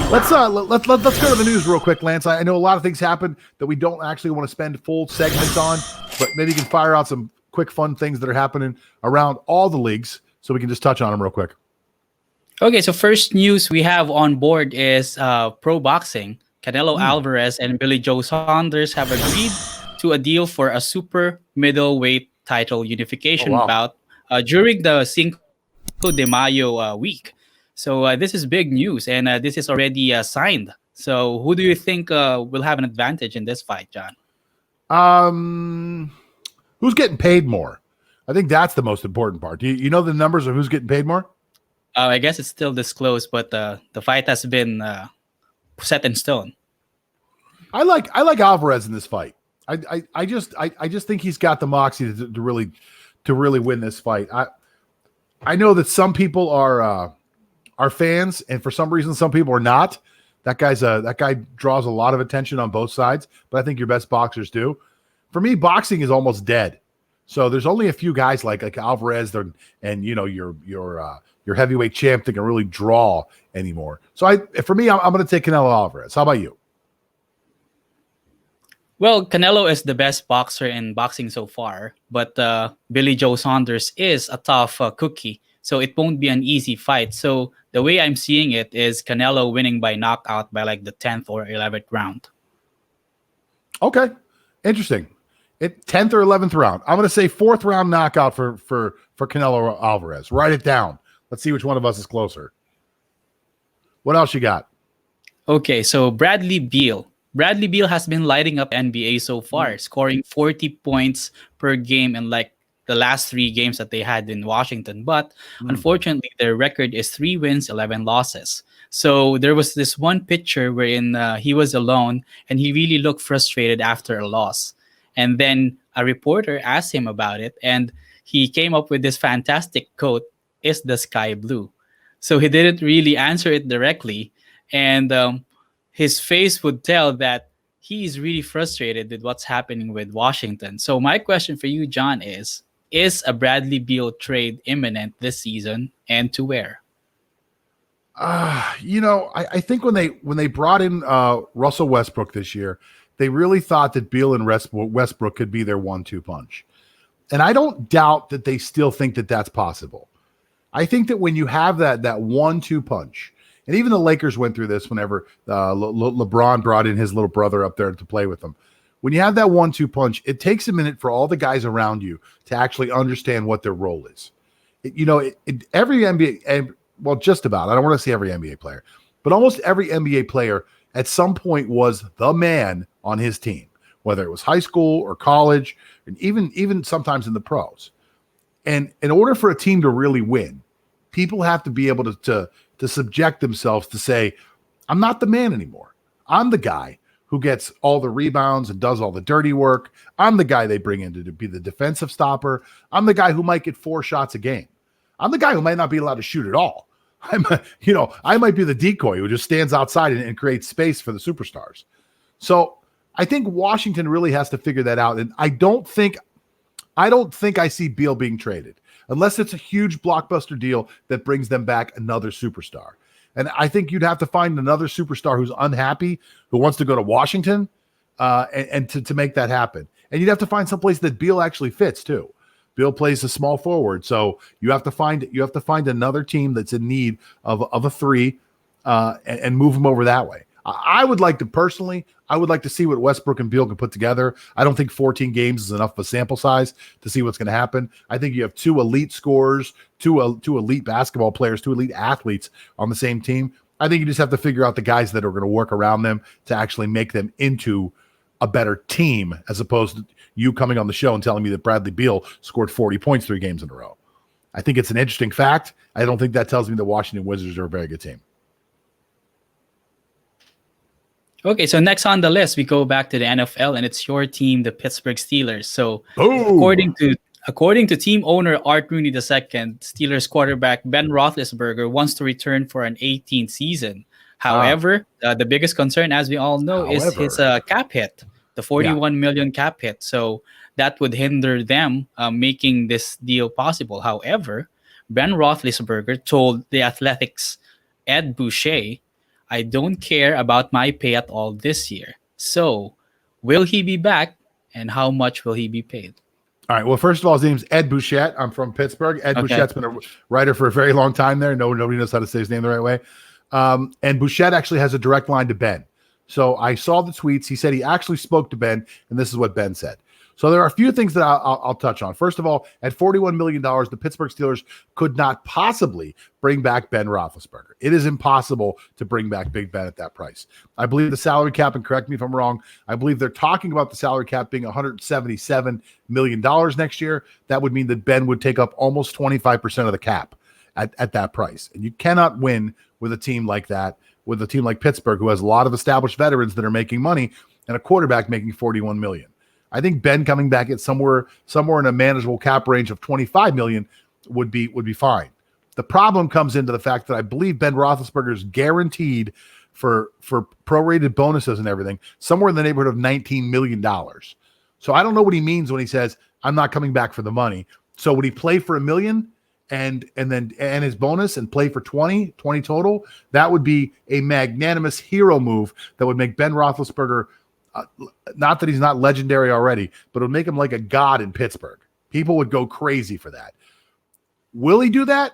Let's go to the news real quick, Lance. I know a lot of things happen that we don't actually want to spend full segments on, but maybe you can fire out some quick fun things that are happening around all the leagues so we can just touch on them real quick. Okay, so first news we have on board is pro boxing. Canelo Alvarez and Billy Joe Saunders have agreed to a deal for a super middleweight title unification bout during the Cinco de Mayo week. So this is big news, and this is already signed. So who do you think will have an advantage in this fight, John? Who's getting paid more? I think that's the most important part. Do you know the numbers of who's getting paid more? I guess it's still disclosed, but the fight has been set in stone. I like Alvarez in this fight. I just think he's got the moxie to really win this fight. I know that some people are fans, and for some reason, some people are not. That guy draws a lot of attention on both sides, but I think your best boxers do. For me, boxing is almost dead. So there's only a few guys like Alvarez and your heavyweight champ that can really draw anymore. So for me, I'm going to take Canelo Alvarez. How about you? Well, Canelo is the best boxer in boxing so far, but Billy Joe Saunders is a tough cookie, so it won't be an easy fight. So the way I'm seeing it is Canelo winning by knockout by like the 10th or 11th round. Okay, interesting. 10th or 11th round. I'm going to say 4th round knockout for Canelo Alvarez. Write it down. Let's see which one of us is closer. What else you got? Okay, so Bradley Beal. Bradley Beal has been lighting up NBA so far, scoring 40 points per game in like the last 3 games that they had in Washington. But unfortunately, their record is 3 wins, 11 losses. So there was this one picture wherein he was alone and he really looked frustrated after a loss. And then a reporter asked him about it, and he came up with this fantastic quote, "Is the sky blue?" So he didn't really answer it directly. And his face would tell that he is really frustrated with what's happening with Washington. So my question for you, John, is a Bradley Beal trade imminent this season, and to where? I think when they brought in Russell Westbrook this year, they really thought that Beal and Westbrook could be their 1-2 punch. And I don't doubt that they still think that that's possible. I think that when you have that 1-2 punch, and even the Lakers went through this whenever LeBron brought in his little brother up there to play with them. When you have that 1-2 punch, it takes a minute for all the guys around you to actually understand what their role is. Every NBA, well, just about, I don't want to say every NBA player, but almost every NBA player at some point was the man on his team, whether it was high school or college, and even sometimes in the pros. And in order for a team to really win, people have to be able to subject themselves to say, I'm not the man anymore. I'm the guy who gets all the rebounds and does all the dirty work. I'm the guy they bring in to be the defensive stopper. I'm the guy who might get 4 shots a game. I'm the guy who might not be allowed to shoot at all. I might be the decoy who just stands outside and creates space for the superstars. So I think Washington really has to figure that out. And I don't think I see Beal being traded unless it's a huge blockbuster deal that brings them back another superstar. And I think you'd have to find another superstar who's unhappy, who wants to go to Washington, and to make that happen. And you'd have to find someplace that Beal actually fits too. Beal plays a small forward, so you have to find another team that's in need of a 3 and move them over that way. I would like to see what Westbrook and Beal can put together. I don't think 14 games is enough of a sample size to see what's going to happen. I think you have 2 elite scorers, two elite basketball players, 2 elite athletes on the same team. I think you just have to figure out the guys that are going to work around them to actually make them into a better team, as opposed to you coming on the show and telling me that Bradley Beal scored 40 points 3 games in a row. I think it's an interesting fact. I don't think that tells me the Washington Wizards are a very good team. Okay, so next on the list, we go back to the NFL, and it's your team, the Pittsburgh Steelers. So according to team owner Art Rooney II, Steelers quarterback Ben Roethlisberger wants to return for an 18th season. However, the biggest concern, as we all know, is his cap hit, the $41 million cap hit. So that would hinder them making this deal possible. However, Ben Roethlisberger told The Athletic's Ed Boucher I don't care about my pay at all this year. So, will he be back and how much will he be paid? All right. Well, first of all, his name's Ed Bouchette. I'm from Pittsburgh. Ed Okay. Bouchette's been a writer for a very long time there. Nobody knows how to say his name the right way. And Bouchette actually has a direct line to Ben. So I saw the tweets. He said he actually spoke to Ben, and this is what Ben said. So there are a few things that I'll touch on. First of all, at $41 million, the Pittsburgh Steelers could not possibly bring back Ben Roethlisberger. It is impossible to bring back Big Ben at that price. I believe the salary cap, and correct me if I'm wrong, I believe they're talking about the salary cap being $177 million next year. That would mean that Ben would take up almost 25% of the cap at that price. And you cannot win with a team like that, with a team like Pittsburgh, who has a lot of established veterans that are making money and a quarterback making $41 million. I think Ben coming back at somewhere in a manageable cap range of $25 million would be fine. The problem comes into the fact that I believe Ben Roethlisberger is guaranteed for prorated bonuses and everything somewhere in the neighborhood of $19 million. So I don't know what he means when he says I'm not coming back for the money. So would he play for $1 million and his bonus and play for 20 total? That would be a magnanimous hero move that would make Ben Roethlisberger. Not that he's not legendary already, but it would make him like a god in Pittsburgh. People would go crazy for that. Will he do that?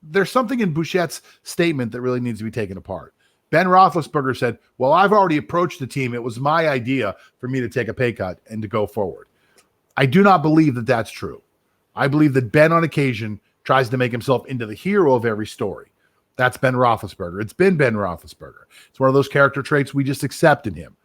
There's something in Bouchette's statement that really needs to be taken apart. Ben Roethlisberger said, well, I've already approached the team. It was my idea for me to take a pay cut and to go forward. I do not believe that that's true. I believe that Ben on occasion tries to make himself into the hero of every story. That's Ben Roethlisberger. It's been Ben Roethlisberger. It's one of those character traits we just accept in him.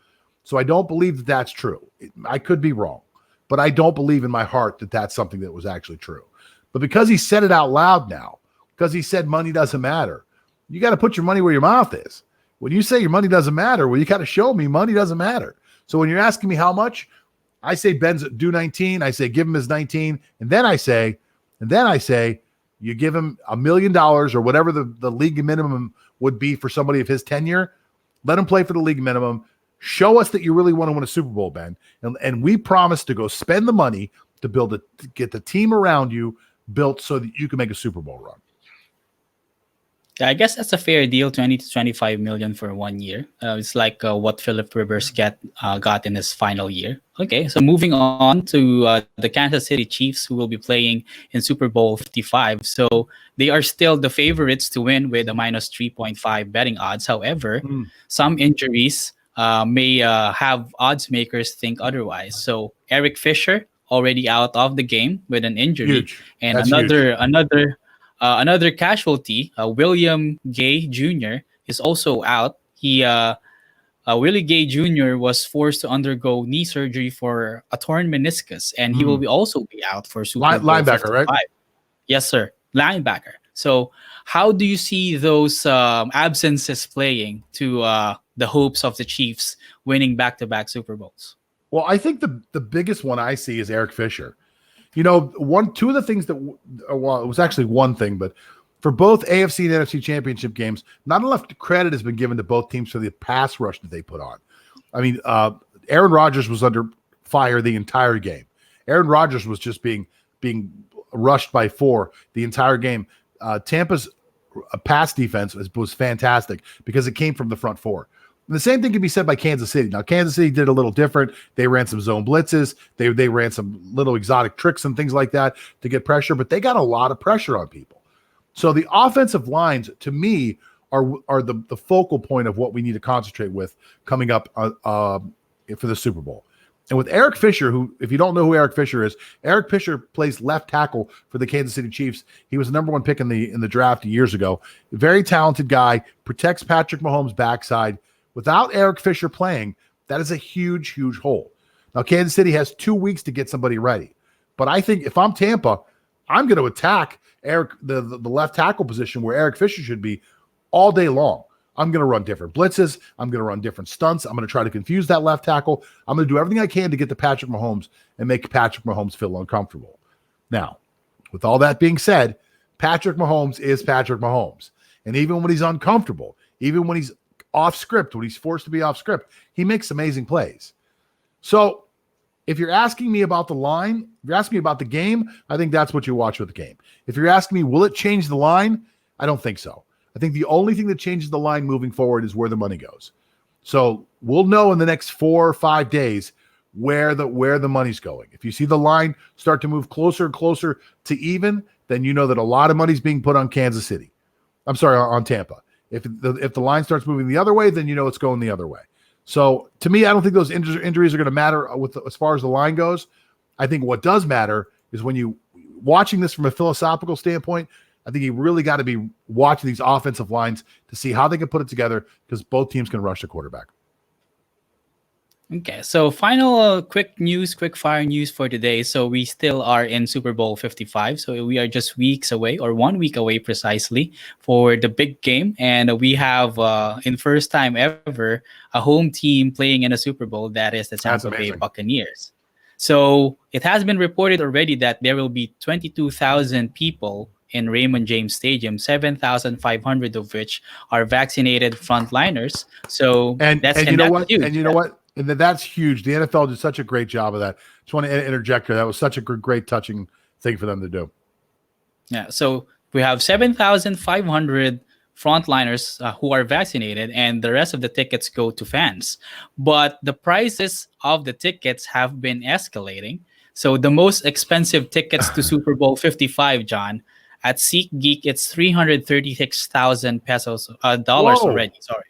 So I don't believe that that's true. I could be wrong, but I don't believe in my heart that that's something that was actually true. But because he said it out loud now, because he said money doesn't matter, you got to put your money where your mouth is. When you say your money doesn't matter, well, you got to show me money doesn't matter. So when you're asking me how much, I say Ben's due 19. I say give him his 19, and then I say you give him $1 million or whatever the league minimum would be for somebody of his tenure. Let him play for the league minimum. Show us that you really want to win a Super Bowl, Ben. And we promise to go spend the money to get the team around you built so that you can make a Super Bowl run. Yeah, I guess that's a fair deal, 20 to 25 million for 1 year. It's like what Philip Rivers got in his final year. Okay, so moving on to the Kansas City Chiefs, who will be playing in Super Bowl 55. So they are still the favorites to win with a minus 3.5 betting odds. However, some injuries may have odds makers think otherwise. So Eric Fisher already out of the game with an injury. Huge. And That's another casualty, William Gay Jr. is also out. Willie Gay Jr. was forced to undergo knee surgery for a torn meniscus, and he will also be out for Super Bowl linebacker, 55. right? Yes, sir. Linebacker. So how do you see those absences playing to the hopes of the Chiefs winning back-to-back Super Bowls? Well, I think the biggest one I see is Eric Fisher. Two of the things that, well, it was actually one thing, but for both AFC and NFC championship games, not enough credit has been given to both teams for the pass rush that they put on. I mean, Aaron Rodgers was under fire the entire game. Aaron Rodgers was just being rushed by 4 the entire game. Tampa's pass defense was fantastic because it came from the front 4. And the same thing can be said by Kansas City. Now, Kansas City did a little different. They ran some zone blitzes. They ran some little exotic tricks and things like that to get pressure, but they got a lot of pressure on people. So the offensive lines, to me, are the focal point of what we need to concentrate with coming up for the Super Bowl. And with Eric Fisher, who, if you don't know who Eric Fisher is, Eric Fisher plays left tackle for the Kansas City Chiefs. He was the number 1 pick in the draft years ago. Very talented guy, protects Patrick Mahomes' backside. Without Eric Fisher playing, that is a huge, huge hole. Now, Kansas City has 2 weeks to get somebody ready. But I think if I'm Tampa, I'm going to attack the left tackle position where Eric Fisher should be all day long. I'm going to run different blitzes. I'm going to run different stunts. I'm going to try to confuse that left tackle. I'm going to do everything I can to get to Patrick Mahomes and make Patrick Mahomes feel uncomfortable. Now, with all that being said, Patrick Mahomes is Patrick Mahomes. And even when he's uncomfortable, even when he's off script, when he's forced to be off script, he makes amazing plays. So if you're asking me about the line, if you're asking me about the game, I think that's what you watch with the game. If you're asking me, will it change the line? I don't think so. I think the only thing that changes the line moving forward is where the money goes. So we'll know in the next 4 or 5 days where the money's going. If you see the line start to move closer and closer to even, then you know that a lot of money's being put on Kansas City. I'm sorry, on Tampa. If the line starts moving the other way, then you know it's going the other way. So to me, I don't think those injuries are going to matter as far as the line goes. I think what does matter is when you watching this from a philosophical standpoint, I think you really got to be watching these offensive lines to see how they can put it together because both teams can rush the quarterback. Okay, so final quick fire news for today. So we still are in Super Bowl 55. So we are just weeks away, or 1 week away precisely, for the big game. And we have, in first time ever, a home team playing in a Super Bowl. That is the Tampa Bay Buccaneers. So it has been reported already that there will be 22,000 people in Raymond James Stadium, 7,500 of which are vaccinated frontliners. So that's huge. And that's huge. The NFL did such a great job of that. Just want to interject here. That was such a great, touching thing for them to do. Yeah. So we have 7,500 frontliners who are vaccinated, and the rest of the tickets go to fans. But the prices of the tickets have been escalating. So the most expensive tickets to Super Bowl 55, John, at SeatGeek, it's 336,000 pesos, dollars already. Sorry.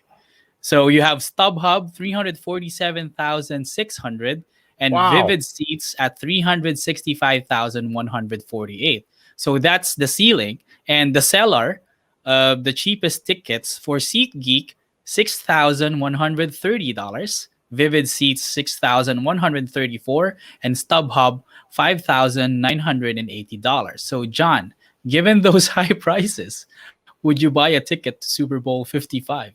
So you have StubHub 347,600 and Vivid Seats at 365,148. So that's the ceiling, and the seller, the cheapest tickets for SeatGeek, $6,130, Vivid Seats $6,134, and StubHub $5,980. So John, given those high prices, would you buy a ticket to Super Bowl 55?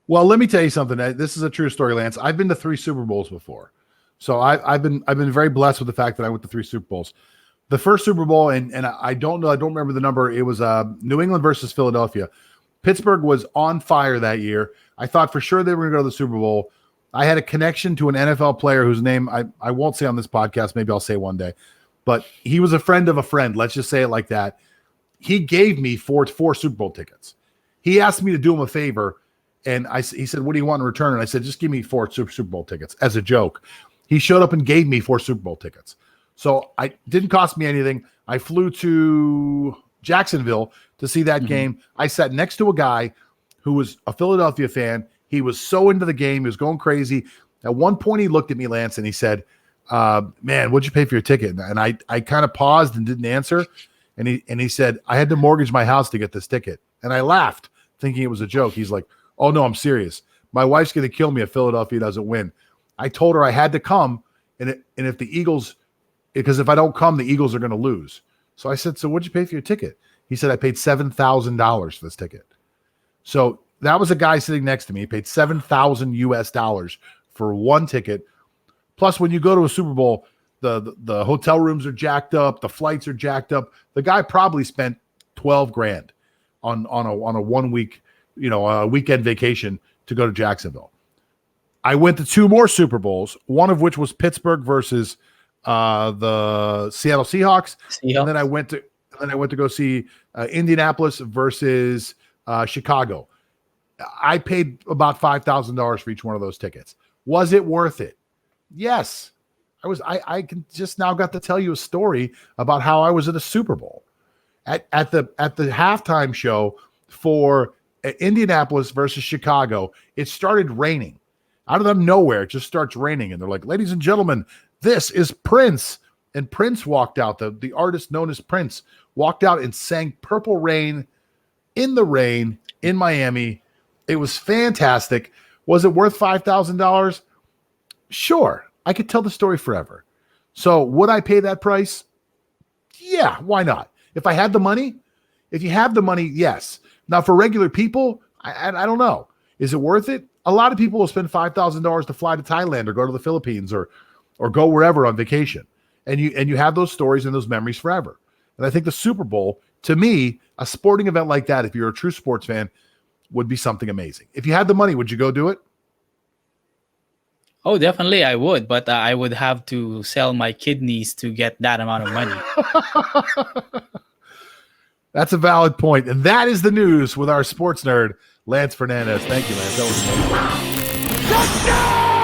Well, let me tell you something. This is a true story, Lance. I've been to 3 Super Bowls before, so I've been very blessed with the fact that I went to 3 Super Bowls. The first Super Bowl, and I don't remember the number. It was New England versus Philadelphia. Pittsburgh was on fire that year. I thought for sure they were going to go to the Super Bowl. I had a connection to an NFL player whose name I won't say on this podcast. Maybe I'll say one day, but he was a friend of a friend. Let's just say it like that. He gave me four Super Bowl tickets. He asked me to do him a favor. And he said, "What do you want in return?" And I said, "Just give me 4 Super Bowl tickets," as a joke. He showed up and gave me 4 Super Bowl tickets. So it didn't cost me anything. I flew to Jacksonville to see that game. I sat next to a guy who was a Philadelphia fan. He was so into the game. He was going crazy. At one point, he looked at me, Lance, and he said, "Man, what'd you pay for your ticket?" And I kind of paused and didn't answer. And he said, "I had to mortgage my house to get this ticket." And I laughed, thinking it was a joke. He's like, "Oh, no, I'm serious. My wife's going to kill me if Philadelphia doesn't win." I told her I had to come, and if the Eagles, because if I don't come, the Eagles are going to lose. So I said, "So what'd you pay for your ticket?" He said, "I paid $7,000 for this ticket." So that was a guy sitting next to me. He paid $7,000 US for one ticket. Plus, when you go to a Super Bowl, the hotel rooms are jacked up, the flights are jacked up. The guy probably spent $12,000 on a 1 week, a weekend vacation to go to Jacksonville. I went to 2 more Super Bowls, one of which was Pittsburgh versus the Seattle Seahawks. And then I went to go see Indianapolis versus Chicago. I paid about $5,000 for each one of those tickets. Was it worth it? Yes. I can just now got to tell you a story about how I was at a Super Bowl. At the halftime show for Indianapolis versus Chicago, it started raining. Out of nowhere, it just starts raining. And they're like, "Ladies and gentlemen, this is Prince." And Prince walked out, the artist known as Prince, walked out and sang Purple Rain in the rain in Miami. It was fantastic. Was it worth $5,000? Sure. I could tell the story forever. So would I pay that price? Yeah, why not? If I had the money, if you have the money, yes. Now for regular people, I don't know. Is it worth it? A lot of people will spend $5,000 to fly to Thailand or go to the Philippines or go wherever on vacation. And you have those stories and those memories forever. And I think the Super Bowl, to me, a sporting event like that, if you're a true sports fan, would be something amazing. If you had the money, would you go do it? Oh, definitely I would, but I would have to sell my kidneys to get that amount of money. That's a valid point. And that is the news with our sports nerd, Lance Fernandez. Thank you, Lance. That was amazing.